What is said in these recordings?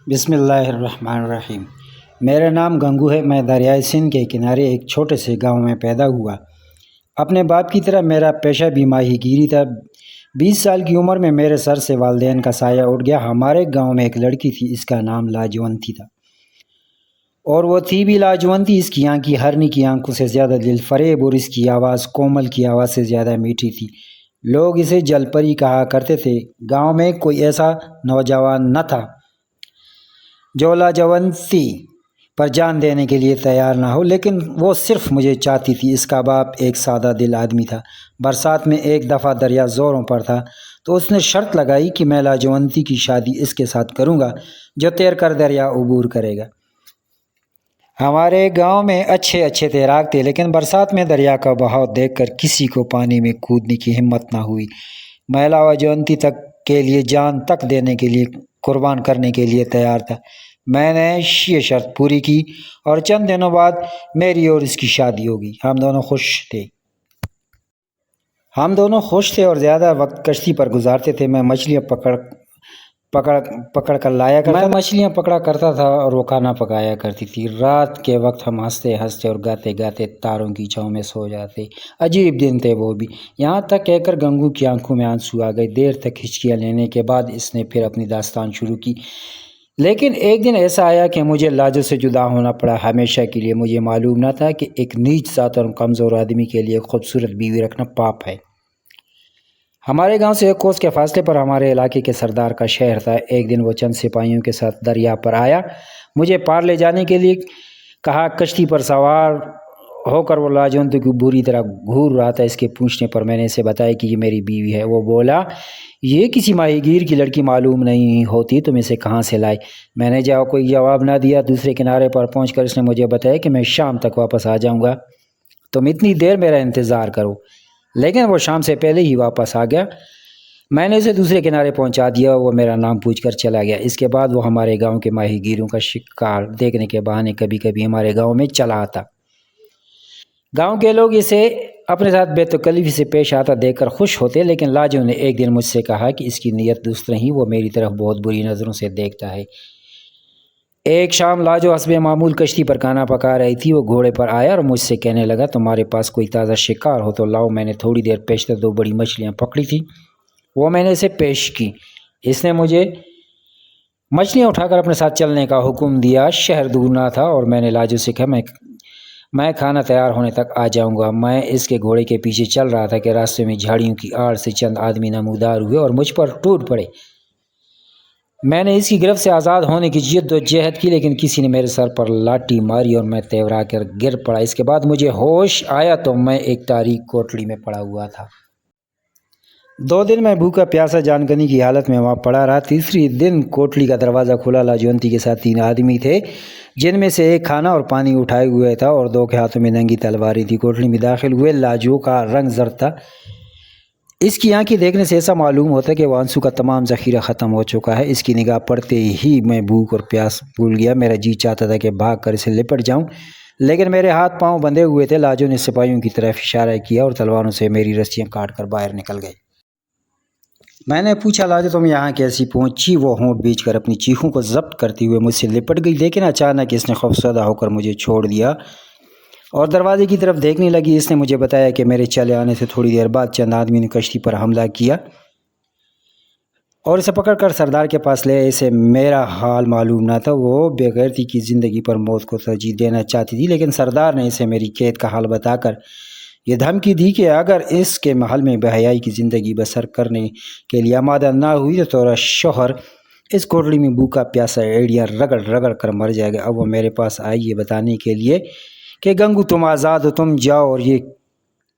بسم اللہ الرحمن الرحیم۔ میرا نام گنگو ہے۔ میں دریائے سندھ کے کنارے ایک چھوٹے سے گاؤں میں پیدا ہوا۔ اپنے باپ کی طرح میرا پیشہ بھی ماہی گیری تھا۔ 20 سال کی عمر میں میرے سر سے والدین کا سایہ اٹھ گیا۔ ہمارے گاؤں میں ایک لڑکی تھی، اس کا نام لاجونتی تھا، اور وہ تھی بھی لاجونتی۔ اس کی آنکھ ہرنی کی آنکھوں سے زیادہ دل فریب اور اس کی آواز کومل کی آواز سے زیادہ میٹھی تھی۔ لوگ اسے جل پری کہا کرتے تھے۔ گاؤں میں کوئی ایسا نوجوان نہ تھا جو لاجونتی پر جان دینے کے لیے تیار نہ ہو، لیکن وہ صرف مجھے چاہتی تھی۔ اس کا باپ ایک سادہ دل آدمی تھا۔ برسات میں ایک دفعہ دریا زوروں پر تھا تو اس نے شرط لگائی کہ میں لاجونتی کی شادی اس کے ساتھ کروں گا جو تیر کر دریا عبور کرے گا۔ ہمارے گاؤں میں اچھے تیراک تھے، لیکن برسات میں دریا کا بہاؤ دیکھ کر کسی کو پانی میں کودنے کی ہمت نہ ہوئی۔ میں لاجونتی تک کے لیے جان تک دینے کے لیے قربان کرنے کے لیے تیار تھا۔ میں نے یہ شرط پوری کی اور چند دنوں بعد میری اور اس کی شادی ہو گئی۔ ہم دونوں خوش تھے اور زیادہ وقت کشتی پر گزارتے تھے۔ میں مچھلیاں پکڑ کر لایا کرتا مچھلیاں پکڑا کرتا تھا اور وہ کھانا پکایا کرتی تھی۔ رات کے وقت ہم ہنستے اور گاتے گاتے تاروں کی چھاؤں میں سو جاتے۔ عجیب دن تھے وہ بھی۔ یہاں تک کہہ کر گنگو کی آنکھوں میں آنسو آ گئے۔ دیر تک ہچکیاں لینے کے بعد اس نے پھر اپنی داستان شروع کی۔ لیکن ایک دن ایسا آیا کہ مجھے لاجو سے جدا ہونا پڑا ہمیشہ کے لیے۔ مجھے معلوم نہ تھا کہ ایک نیچ ذات اور کمزور آدمی کے لیے خوبصورت بیوی رکھنا پاپ ہے۔ ہمارے گاؤں سے ایک کوس کے فاصلے پر ہمارے علاقے کے سردار کا شہر تھا۔ ایک دن وہ چند سپاہیوں کے ساتھ دریا پر آیا، مجھے پار لے جانے کے لیے کہا۔ کشتی پر سوار ہو کر وہ لاجونتی کو بری طرح گھور رہا تھا۔ اس کے پوچھنے پر میں نے اسے بتایا کہ یہ میری بیوی ہے۔ وہ بولا، یہ کسی ماہی گیر کی لڑکی معلوم نہیں ہوتی، تم اسے کہاں سے لائے؟ میں نے کوئی جواب نہ دیا۔ دوسرے کنارے پر پہنچ کر اس نے مجھے بتایا کہ میں شام تک واپس آ جاؤں گا، تم اتنی دیر میرا انتظار کرو۔ لیکن وہ شام سے پہلے ہی واپس آ گیا۔ میں نے اسے دوسرے کنارے پہنچا دیا۔ وہ میرا نام پوچھ کر چلا گیا۔ اس کے بعد وہ ہمارے گاؤں کے ماہی گیروں کا شکار دیکھنے کے بہانے کبھی کبھی ہمارے گاؤں میں چلا آتا۔ گاؤں کے لوگ اسے اپنے ساتھ بے تکلفی سے پیش آتا دیکھ کر خوش ہوتے، لیکن لاجو نے ایک دن مجھ سے کہا کہ اس کی نیت درست نہیں، وہ میری طرف بہت بری نظروں سے دیکھتا ہے۔ ایک شام لاجو حسب معمول کشتی پر کھانا پکا رہی تھی۔ وہ گھوڑے پر آیا اور مجھ سے کہنے لگا، تمہارے پاس کوئی تازہ شکار ہو تو لاؤ۔ میں نے تھوڑی دیر پیشتر 2 بڑی مچھلیاں پکڑی تھی، وہ میں نے اسے پیش کی۔ اس نے مجھے مچھلیاں اٹھا کر اپنے ساتھ چلنے کا حکم دیا۔ شہر دور نہ تھا اور میں نے لاجو سے کہا، میں کھانا تیار ہونے تک آ جاؤں گا۔ میں اس کے گھوڑے کے پیچھے چل رہا تھا کہ راستے میں جھاڑیوں کی آڑ سے چند آدمی نمودار ہوئے اور مجھ پر ٹوٹ پڑے۔ میں نے اس کی گرفت سے آزاد ہونے کی جد و جہد کی، لیکن کسی نے میرے سر پر لاٹھی ماری اور میں تیورا کر گر پڑا۔ اس کے بعد مجھے ہوش آیا تو میں ایک تاریک کوٹڑی میں پڑا ہوا تھا۔ 2 دن میں بھوکا پیاسا جانکنی کی حالت میں وہاں پڑا رہا۔ تیسری دن کوٹڑی کا دروازہ کھلا۔ لاجونتی کے ساتھ 3 آدمی تھے، جن میں سے ایک کھانا اور پانی اٹھائے ہوئے تھا اور 2 کے ہاتھوں میں ننگی تلواریں تھی۔ کوٹڑی میں داخل ہوئے۔ لاجو کا رنگ زرد تھا۔ اس کی آنکھیں دیکھنے سے ایسا معلوم ہوتا کہ وہ آنسو کا تمام ذخیرہ ختم ہو چکا ہے۔ اس کی نگاہ پڑتے ہی میں بھوک اور پیاس بھول گیا۔ میرا جی چاہتا تھا کہ بھاگ کر اسے لپٹ جاؤں، لیکن میرے ہاتھ پاؤں بندھے ہوئے تھے۔ لاجو نے سپاہیوں کی طرف اشارہ کیا اور تلواروں سے میری رسیاں کاٹ کر باہر نکل گئے۔ میں نے پوچھا، لاجو تم یہاں کیسی پہنچی؟ وہ ہونٹ بیچ کر اپنی چیخوں کو ضبط کرتے ہوئے مجھ سے لپٹ گئی، لیکن اچانک اس نے خوفزدہ ہو کر مجھے چھوڑ دیا اور دروازے کی طرف دیکھنے لگی۔ اس نے مجھے بتایا کہ میرے چلے آنے سے تھوڑی دیر بعد چند آدمی نے کشتی پر حملہ کیا اور اسے پکڑ کر سردار کے پاس لے آئے۔ اسے میرا حال معلوم نہ تھا۔ وہ بے غیرتی کی زندگی پر موت کو ترجیح دینا چاہتی تھی، لیکن سردار نے اسے میری قید کا حال بتا کر یہ دھمکی دی کہ اگر اس کے محل میں بے حیائی کی زندگی بسر کرنے کے لیے آمادہ نہ ہوئی تو تیرا شوہر اس کوٹڑی میں بھوکا پیاسا ایڑیاں رگڑ کر مر جائے گا۔ اب وہ میرے پاس آئی یہ بتانے کے لیے کہ گنگو تم آزاد ہو، تم جاؤ اور یہ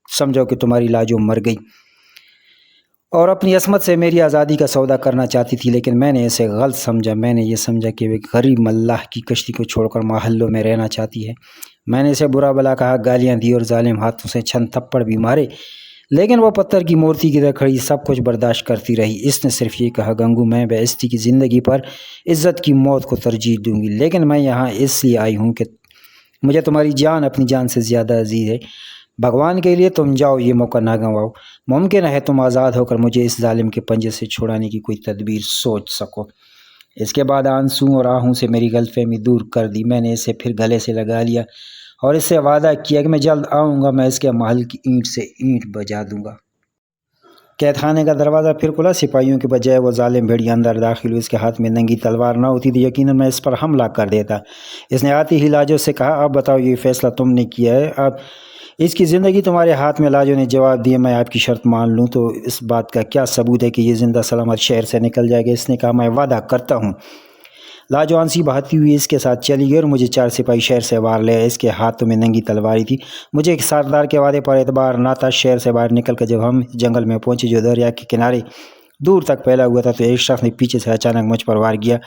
سمجھو کہ تمہاری لاجو مر گئی، اور اپنی عصمت سے میری آزادی کا سودا کرنا چاہتی تھی۔ لیکن میں نے اسے غلط سمجھا۔ میں نے یہ سمجھا کہ وہ غریب ملاح کی کشتی کو چھوڑ کر محلوں میں رہنا چاہتی ہے۔ میں نے اسے برا بلا کہا، گالیاں دی اور ظالم ہاتھوں سے چند تھپڑ بھی مارے، لیکن وہ پتھر کی مورتی کی طرح کھڑی سب کچھ برداشت کرتی رہی۔ اس نے صرف یہ کہا، گنگو میں بے عزتی کی زندگی پر عزت کی موت کو ترجیح دوں گی، لیکن میں یہاں اس لیے آئی ہوں کہ مجھے تمہاری جان اپنی جان سے زیادہ عزیز ہے۔ بھگوان کے لیے تم جاؤ، یہ موقع نہ گنواؤ۔ ممکن ہے تم آزاد ہو کر مجھے اس ظالم کے پنجے سے چھڑانے کی کوئی تدبیر سوچ سکو۔ اس کے بعد آنسو اور آہوں سے میری غلط فہمی دور کر دی۔ میں نے اسے پھر گلے سے لگا لیا اور اس سے وعدہ کیا کہ میں جلد آؤں گا، میں اس کے محل کی اینٹ سے اینٹ بجا دوں گا۔ قید خانے کا دروازہ پھر کھلا، سپاہیوں کے بجائے وہ ظالم بھیڑیا اندر داخل ہوئی۔ اس کے ہاتھ میں ننگی تلوار نہ ہوتی تو یقیناً میں اس پر حملہ کر دیتا۔ اس نے آتی ہی لاجو سے کہا، اب بتاؤ یہ فیصلہ تم نے کیا ہے، اب اس کی زندگی تمہارے ہاتھ میں۔ لاجو نے جواب دیا، میں آپ کی شرط مان لوں تو اس بات کا کیا ثبوت ہے کہ یہ زندہ سلامت شہر سے نکل جائے گا؟ اس نے کہا، میں وعدہ کرتا ہوں۔ لاجو آنسی بہاتی ہوئی اس کے ساتھ چلی گئی اور مجھے 4 سپاہی شہر سے باہر لے آئے۔ اس کے ہاتھوں میں ننگی تلواری تھی۔ مجھے ایک سردار کے وعدے پر اعتبار نہ تھا۔ شہر سے باہر نکل کر جب ہم جنگل میں پہنچے جو دریا کے کنارے دور تک پھیلا ہوا تھا تو ایک شخص نے پیچھے سے اچانک مجھ پر وار کیا۔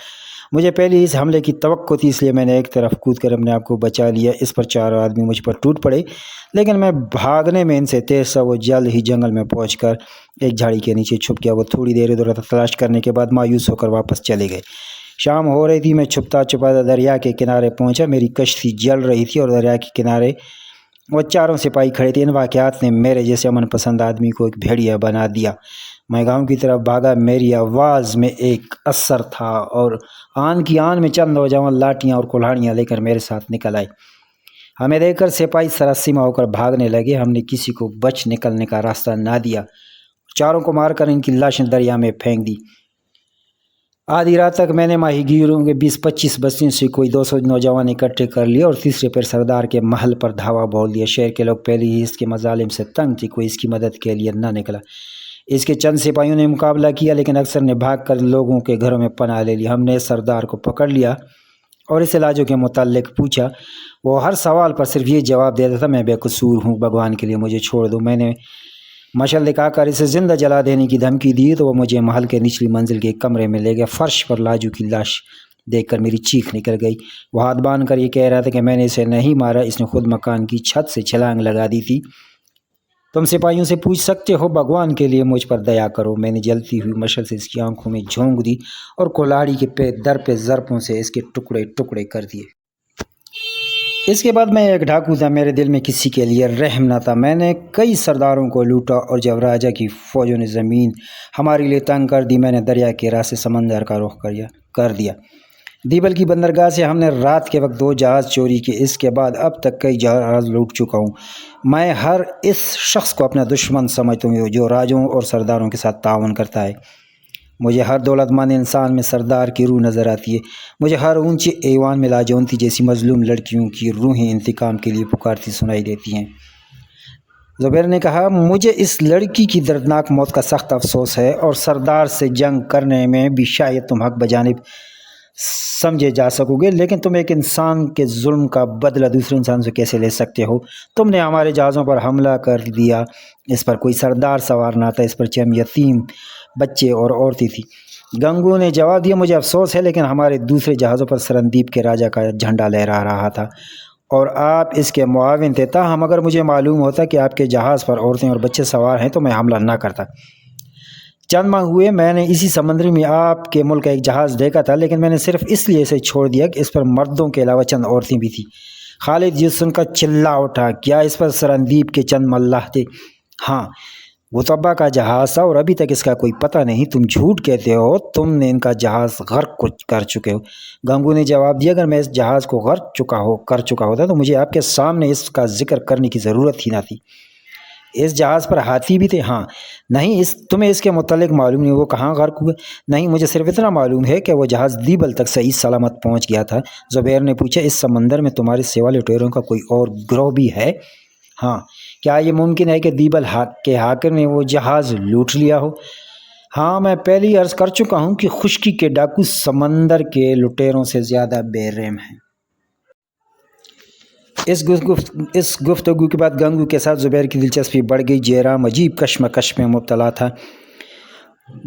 مجھے پہلے اس حملے کی توقع تھی، اس لیے میں نے ایک طرف کود کر اپنے آپ کو بچا لیا۔ اس پر 4 آدمی مجھ پر ٹوٹ پڑے، لیکن میں بھاگنے میں ان سے تیز تھا۔ وہ جلد ہی جنگل میں پہنچ کر ایک جھاڑی کے نیچے چھپ گیا۔ وہ تھوڑی دیر ادھر ادھر تلاش کرنے کے بعد مایوس ہو کر واپس چلے گئے۔ شام ہو رہی تھی، میں چھپتا چھپاتا دریا کے کنارے پہنچا۔ میری کشتی جل رہی تھی اور دریا کے کنارے وہ 4 سپاہی کھڑے تھے۔ ان واقعات نے میرے جیسے امن پسند آدمی کو ایک بھیڑیا بنا دیا۔ میں گاؤں کی طرف بھاگا، میری آواز میں ایک اثر تھا اور آن کی آن میں چند نوجوان لاٹیاں اور کلہاڑیاں لے کر میرے ساتھ نکل آئے۔ ہمیں دیکھ کر سپاہی سراسیمہ ہو کر بھاگنے لگے۔ ہم نے کسی کو بچ نکلنے کا راستہ نہ دیا، 4 کو مار کر ان کی لاشیں دریا میں پھینک دی۔ آدھی رات تک میں نے ماہی گیروں کے 20-25 بستیوں سے کوئی 200 نوجوان اکٹھے کر لیے اور تیسرے پھر سردار کے محل پر دھاوا بول دیا۔ شہر کے لوگ پہلے ہی اس کے مظالم سے تنگ تھے، کوئی اس کی مدد کے لیے نہ نکلا۔ اس کے چند سپاہیوں نے مقابلہ کیا، لیکن اکثر نے بھاگ کر لوگوں کے گھروں میں پناہ لے لی۔ ہم نے سردار کو پکڑ لیا اور اس لاجو کے متعلق پوچھا۔ وہ ہر سوال پر صرف یہ جواب دیتا تھا، میں بے قصور ہوں، بھگوان کے لیے مجھے چھوڑ دو۔ میں نے مشعل دکھا کر اسے زندہ جلا دینے کی دھمکی دی تو وہ مجھے محل کے نچلی منزل کے ایک کمرے میں لے گیا۔ فرش پر لاجو کی لاش دیکھ کر میری چیخ نکل گئی۔ وہ ہاتھ باندھ کر یہ کہہ رہا تھا کہ میں نے اسے نہیں مارا، اس نے خود مکان کی چھت سے چھلانگ لگا دی تھی۔ تم سپاہیوں سے پوچھ سکتے ہو، بھگوان کے لیے مجھ پر دیا کرو۔ میں نے جلتی ہوئی مشعل سے اس کی آنکھوں میں جھونک دی اور کلاڑی کے در پہ ضربوں سے اس کے ٹکڑے ٹکڑے کر دیے۔ اس کے بعد میں ایک ڈاکو تھا، میرے دل میں کسی کے لیے رحم نہ تھا۔ میں نے کئی سرداروں کو لوٹا اور جب راجہ کی فوجوں نے زمین ہمارے لیے تنگ کر دی، میں نے دریا کے راستے سمندر کا رخ کر دیا۔ دیبل کی بندرگاہ سے ہم نے رات کے وقت 2 جہاز چوری کیے۔ اس کے بعد اب تک کئی جہاز لوٹ چکا ہوں۔ میں ہر اس شخص کو اپنا دشمن سمجھتا ہوں جو راجوں اور سرداروں کے ساتھ تعاون کرتا ہے۔ مجھے ہر دولت مند انسان میں سردار کی روح نظر آتی ہے۔ مجھے ہر اونچے ایوان میں لاجونتی جیسی مظلوم لڑکیوں کی روحیں انتقام کے لیے پکارتی سنائی دیتی ہیں۔ زبیر نے کہا، مجھے اس لڑکی کی دردناک موت کا سخت افسوس ہے اور سردار سے جنگ کرنے میں بھی شاید تم حق بجانب سمجھے جا سکو گے، لیکن تم ایک انسان کے ظلم کا بدلہ دوسرے انسان سے کیسے لے سکتے ہو؟ تم نے ہمارے جہازوں پر حملہ کر دیا، اس پر کوئی سردار سوار نہ تھا، اس پر چند یتیم بچے اور عورتیں تھیں۔ گنگو نے جواب دیا، مجھے افسوس ہے لیکن ہمارے دوسرے جہازوں پر سرندیپ کے راجہ کا جھنڈا لہرا رہا تھا اور آپ اس کے معاون تھے۔ تاہم اگر مجھے معلوم ہوتا کہ آپ کے جہاز پر عورتیں اور بچے سوار ہیں تو میں حملہ نہ کرتا۔ چند ماہ ہوئے میں نے اسی سمندر میں آپ کے ملک کا ایک جہاز دیکھا تھا، لیکن میں نے صرف اس لیے اسے چھوڑ دیا کہ اس پر مردوں کے علاوہ چند عورتیں بھی تھیں۔ خالد یہ سن کر چلا اٹھا، کیا اس پر سرندیپ کے چند ملاح تھے؟ ہاں، وہ طبع کا جہاز تھا اور ابھی تک اس کا کوئی پتہ نہیں۔ تم جھوٹ کہتے ہو، تم نے ان کا جہاز غرق کر چکے ہو۔ گنگو نے جواب دیا، اگر میں اس جہاز کو غرق کر چکا ہوتا تو مجھے آپ کے سامنے اس کا ذکر کرنے کی ضرورت ہی نہ تھی۔ اس جہاز پر ہاتھی بھی تھے؟ ہاں۔ نہیں، تمہیں اس کے متعلق معلوم نہیں وہ کہاں غرق ہوئے؟ نہیں، مجھے صرف اتنا معلوم ہے کہ وہ جہاز دیبل تک صحیح سلامت پہنچ گیا تھا۔ زبیر نے پوچھا، اس سمندر میں تمہارے سوا لٹیروں کا کوئی اور گروہ بھی ہے؟ ہاں۔ کیا یہ ممکن ہے کہ دیبل کے حاکم نے وہ جہاز لوٹ لیا ہو؟ ہاں، میں پہلے ہی عرض کر چکا ہوں کہ خشکی کے ڈاکو سمندر کے لٹیروں سے زیادہ بے رحم ہیں۔ اس گفتگو کے بعد گنگو کے ساتھ زبیر کی دلچسپی بڑھ گئی۔ جیرام عجیب کشمکش میں مبتلا تھا۔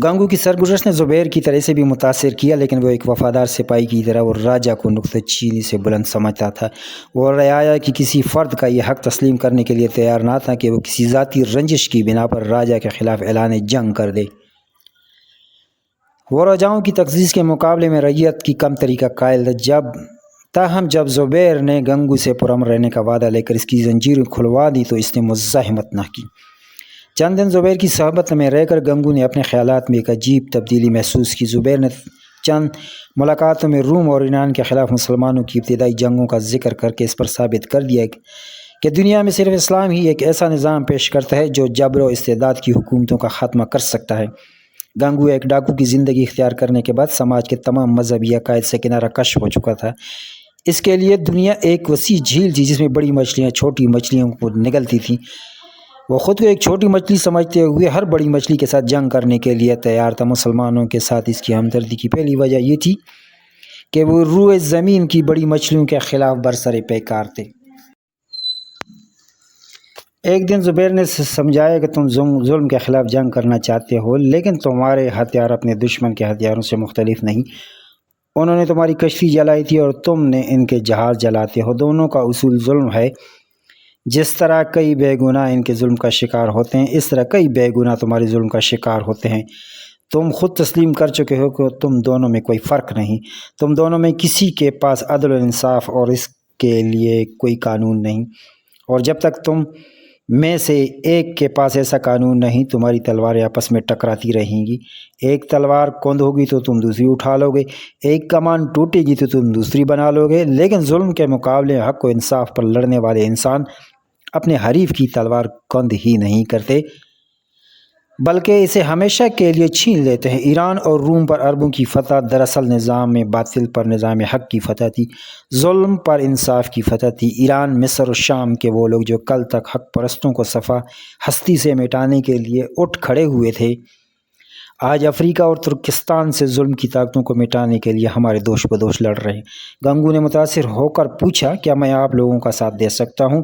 گنگو کی سرگزشت نے زبیر کی طرح سے بھی متاثر کیا، لیکن وہ ایک وفادار سپاہی کی طرح وہ راجہ کو نکتہ چینی سے بلند سمجھتا تھا۔ وہ رعایا کی کسی فرد کا یہ حق تسلیم کرنے کے لیے تیار نہ تھا کہ وہ کسی ذاتی رنجش کی بنا پر راجہ کے خلاف اعلان جنگ کر دے۔ وہ راجاؤں کی تقدیس کے مقابلے میں رعیت کی کم تری کا قائل تھا۔ تاہم جب زبیر نے گنگو سے پرامن رہنے کا وعدہ لے کر اس کی زنجیریں کھلوا دی تو اس نے مزاحمت نہ کی۔ چند دن زبیر کی صحبت میں رہ کر گنگو نے اپنے خیالات میں ایک عجیب تبدیلی محسوس کی۔ زبیر نے چند ملاقاتوں میں روم اور ایران کے خلاف مسلمانوں کی ابتدائی جنگوں کا ذکر کر کے اس پر ثابت کر دیا کہ دنیا میں صرف اسلام ہی ایک ایسا نظام پیش کرتا ہے جو جبر و استبداد کی حکومتوں کا خاتمہ کر سکتا ہے۔ گنگو ایک ڈاکو کی زندگی اختیار کرنے کے بعد سماج کے تمام مذہبی عقائد سے کنارہ کش ہو چکا تھا۔ اس کے لیے دنیا ایک وسیع جھیل تھی جس میں بڑی مچھلیاں چھوٹی مچھلیوں کو نگلتی تھیں۔ وہ خود کو ایک چھوٹی مچھلی سمجھتے ہوئے ہر بڑی مچھلی کے ساتھ جنگ کرنے کے لیے تیار تھا۔ مسلمانوں کے ساتھ اس کی ہمدردی کی پہلی وجہ یہ تھی کہ وہ روئے زمین کی بڑی مچھلیوں کے خلاف برسر پیکار تھے۔ ایک دن زبیر نے سمجھایا کہ تم ظلم کے خلاف جنگ کرنا چاہتے ہو، لیکن تمہارے ہتھیار اپنے دشمن کے ہتھیاروں سے مختلف نہیں۔ انہوں نے تمہاری کشتی جلائی تھی اور تم نے ان کے جہاز جلاتے ہو۔ دونوں کا اصول ظلم ہے۔ جس طرح کئی بے گناہ ان کے ظلم کا شکار ہوتے ہیں، اس طرح کئی بے گناہ تمہارے ظلم کا شکار ہوتے ہیں۔ تم خود تسلیم کر چکے ہو کہ تم دونوں میں کوئی فرق نہیں۔ تم دونوں میں کسی کے پاس عدل و انصاف اور اس کے لیے کوئی قانون نہیں، اور جب تک تم میں سے ایک کے پاس ایسا قانون نہیں، تمہاری تلواریں آپس میں ٹکراتی رہیں گی۔ ایک تلوار کند ہوگی تو تم دوسری اٹھا لو گے، ایک کمان ٹوٹے گی تو تم دوسری بنا لو گے، لیکن ظلم کے مقابلے حق و انصاف پر لڑنے والے انسان اپنے حریف کی تلوار کند ہی نہیں کرتے بلکہ اسے ہمیشہ کے لیے چھین لیتے ہیں۔ ایران اور روم پر عربوں کی فتح دراصل نظام باطل پر نظام حق کی فتح تھی، ظلم پر انصاف کی فتح تھی۔ ایران، مصر اور شام کے وہ لوگ جو کل تک حق پرستوں کو صفحہ ہستی سے مٹانے کے لیے اٹھ کھڑے ہوئے تھے، آج افریقہ اور ترکستان سے ظلم کی طاقتوں کو مٹانے کے لیے ہمارے دوش بدوش لڑ رہے ہیں۔ گنگو نے متاثر ہو کر پوچھا، کیا میں آپ لوگوں کا ساتھ دے سکتا ہوں؟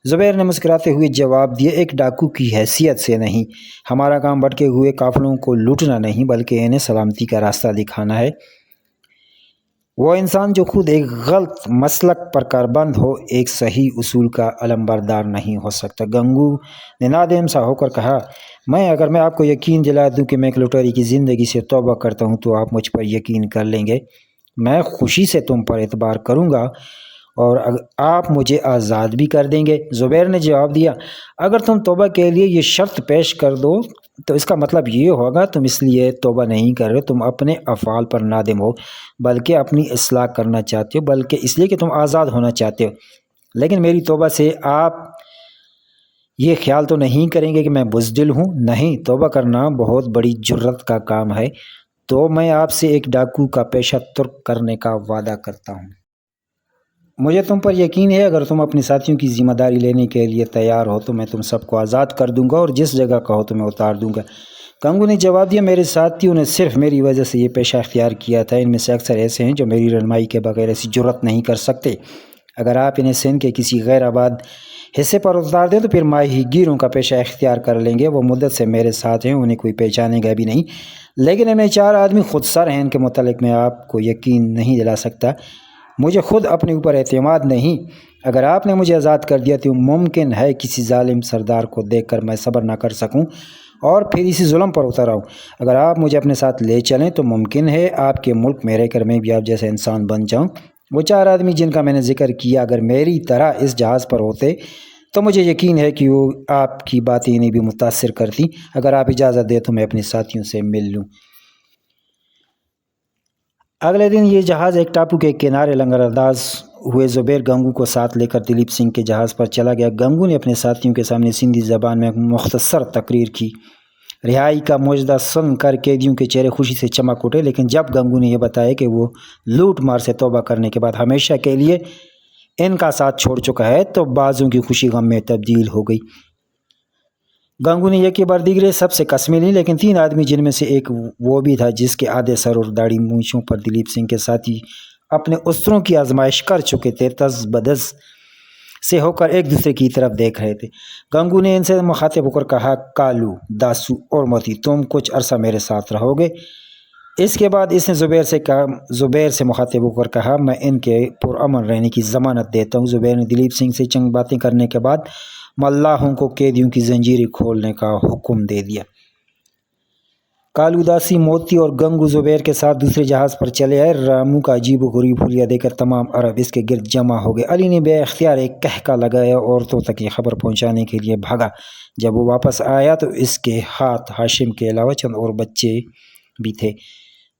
زبیر نے مسکراتے ہوئے جواب دیا، ایک ڈاکو کی حیثیت سے نہیں۔ ہمارا کام بھٹکے ہوئے قافلوں کو لوٹنا نہیں بلکہ انہیں سلامتی کا راستہ دکھانا ہے۔ وہ انسان جو خود ایک غلط مسلک پر کاربند ہو ایک صحیح اصول کا علمبردار نہیں ہو سکتا۔ گنگو نے نادم سا ہو کر کہا، اگر میں آپ کو یقین دلا دوں کہ میں ایک لٹیری کی زندگی سے توبہ کرتا ہوں تو آپ مجھ پر یقین کر لیں گے۔ میں خوشی سے تم پر اعتبار کروں گا اور آپ مجھے آزاد بھی کر دیں گے۔ زبیر نے جواب دیا، اگر تم توبہ کے لیے یہ شرط پیش کر دو تو اس کا مطلب یہ ہوگا تم اس لیے توبہ نہیں کر رہے تم اپنے افعال پر نادم ہو، بلکہ اپنی اصلاح کرنا چاہتے ہو، بلکہ اس لیے کہ تم آزاد ہونا چاہتے ہو۔ لیکن میری توبہ سے آپ یہ خیال تو نہیں کریں گے کہ میں بزدل ہوں؟ نہیں، توبہ کرنا بہت بڑی جرت کا کام ہے، تو میں آپ سے ایک ڈاکو کا پیشہ ترک کرنے کا وعدہ کرتا ہوں۔ مجھے تم پر یقین ہے، اگر تم اپنے ساتھیوں کی ذمہ داری لینے کے لیے تیار ہو تو میں تم سب کو آزاد کر دوں گا اور جس جگہ کہو تو میں اتار دوں گا۔ گنگو نے جواب دیا، میرے ساتھیوں نے صرف میری وجہ سے یہ پیشہ اختیار کیا تھا، ان میں سے اکثر ایسے ہیں جو میری رہنمائی کے بغیر ایسی جرت نہیں کر سکتے۔ اگر آپ انہیں سندھ کے کسی غیر آباد حصے پر اتار دیں تو پھر ماہی گیروں کا پیشہ اختیار کر لیں گے۔ وہ مدت سے میرے ساتھ ہیں، انہیں کوئی پہچانے گا بھی نہیں، لیکن ان میں 4 آدمی خود سر ہیں، ان کے متعلق میں آپ کو یقین نہیں دلا سکتا۔ مجھے خود اپنے اوپر اعتماد نہیں۔ اگر آپ نے مجھے آزاد کر دیا تو ممکن ہے کسی ظالم سردار کو دیکھ کر میں صبر نہ کر سکوں اور پھر اسی ظلم پر اتر آؤں۔ اگر آپ مجھے اپنے ساتھ لے چلیں تو ممکن ہے آپ کے ملک میں رہ کر میں بھی آپ جیسا انسان بن جاؤں۔ وہ 4 آدمی جن کا میں نے ذکر کیا اگر میری طرح اس جہاز پر ہوتے تو مجھے یقین ہے کہ وہ آپ کی باتیں انہیں بھی متاثر کرتی۔ اگر آپ اجازت دیں تو میں اپنے ساتھیوں سے مل لوں۔ اگلے دن یہ جہاز ایک ٹاپو کے کنارے لنگر انداز ہوئے زبیر گنگو کو ساتھ لے کر دلیپ سنگھ کے جہاز پر چلا گیا۔ گنگو نے اپنے ساتھیوں کے سامنے سندھی زبان میں مختصر تقریر کی۔ رہائی کا معجزہ سن کر قیدیوں کے چہرے خوشی سے چمک اٹھے، لیکن جب گنگو نے یہ بتایا کہ وہ لوٹ مار سے توبہ کرنے کے بعد ہمیشہ کے لیے ان کا ساتھ چھوڑ چکا ہے تو بعضوں کی خوشی غم میں تبدیل ہو گئی۔ گنگو نے یکی بار دیگرے سب سے قسمیں لی، لیکن 3 آدمی جن میں سے ایک وہ بھی تھا جس کے آدھے سر اور داڑھی مونچھوں پر دلیپ سنگھ کے ساتھی اپنے اسطروں کی آزمائش کر چکے تھے، تز بدز سے ہو کر ایک دوسرے کی طرف دیکھ رہے تھے۔ گنگو نے ان سے مخاطب ہو کر کہا، کالو، داسو اور موتی، تم کچھ عرصہ میرے ساتھ رہو گے۔ اس کے بعد اس نے زبیر سے مخاطب ہو کر کہا، میں ان کے پرامن رہنے کی ضمانت دیتا ہوں۔ زبیر نے دلیپ سنگھ سے چند باتیں کرنے کے بعد ملاحوں کو قیدیوں کی زنجیریں کھولنے کا حکم دے دیا۔ کالو، داسی، موتی اور گنگو زبیر کے ساتھ دوسرے جہاز پر چلے آئے۔ رامو کا عجیب و غریب حلیہ دیکھ کر تمام عرب اس کے گرد جمع ہو گئے۔ علی نے بے اختیار ایک کہکا لگایا، عورتوں تک یہ خبر پہنچانے کے لیے بھاگا۔ جب وہ واپس آیا تو اس کے ہاتھ ہاشم کے علاوہ چند اور بچے بھی تھے۔